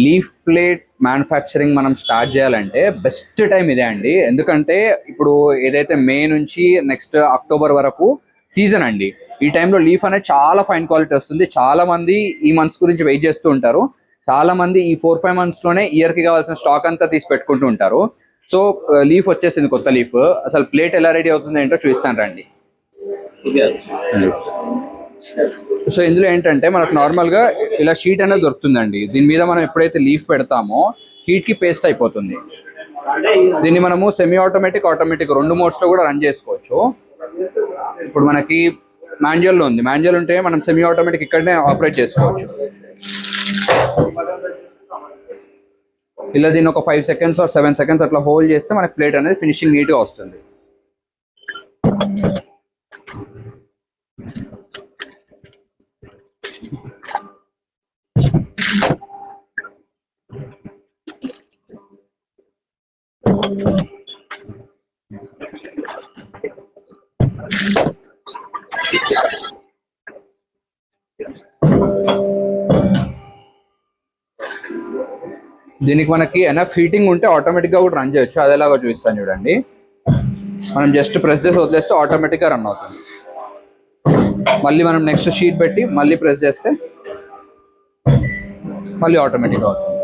Leaf plate manufacturing మనం start చేయాలంటే best time ఇదే అండి. ఎందుకంటే ఇప్పుడు ఏదైతే మే నుంచి నెక్స్ట్ అక్టోబర్ వరకు సీజన్ అండి. ఈ టైంలో లీఫ్ అనేది చాలా ఫైన్ క్వాలిటీ వస్తుంది. చాలా మంది ఈ మంత్స్ గురించి వెయిట్ చేస్తూ ఉంటారు. చాలా మంది ఈ 4-5 months లోనే ఇయర్ కి కావాల్సిన స్టాక్ అంతా తీసి పెట్టుకుంటూ ఉంటారు. సో లీఫ్ వచ్చేసింది, కొత్త లీఫ్. అసలు ప్లేట్ ఎలా రెడీ అవుతుంది ఏంటో చూస్తాను రండి. సో ఇందులో ఏంటంటే మనకు నార్మల్ గా ఇలా షీట్ అనేది దొరుకుతుందండి. దీని మీద మనం ఎప్పుడైతే లీఫ్ పెడతామో హీట్ కి పేస్ట్ అయిపోతుంది. దీన్ని మనము సెమీ ఆటోమేటిక్, ఆటోమేటిక్ రెండు మోడ్స్ లో కూడా రన్ చేసుకోవచ్చు. ఇప్పుడు మనకి మాన్యువల్ లో ఉంది. మాన్యువల్ ఉంటే మనం సెమీ ఆటోమేటిక్ ఇక్కడనే ఆపరేట్ చేసుకోవచ్చు. ఇలా దీన్ని ఒక 5 seconds or 7 seconds అట్లా హోల్డ్ చేస్తే మనకి ప్లేట్ అనేది ఫినిషింగ్ నీట్ గా వస్తుంది. దీనికి మనకి ఎనఫ్ హీటింగ్ ఉంటే ఆటోమేటిక్ గా కూడా రన్ చేయొచ్చు. అది ఎలాగో చూపిస్తాను చూడండి. మనం జస్ట్ ప్రెస్ చేసి వదిలేస్తే ఆటోమేటిక్ గా రన్ అవుతుంది. మళ్ళీ మనం నెక్స్ట్ షీట్ పెట్టి మళ్ళీ ప్రెస్ చేస్తే మళ్ళీ ఆటోమేటిక్ అవుతుంది.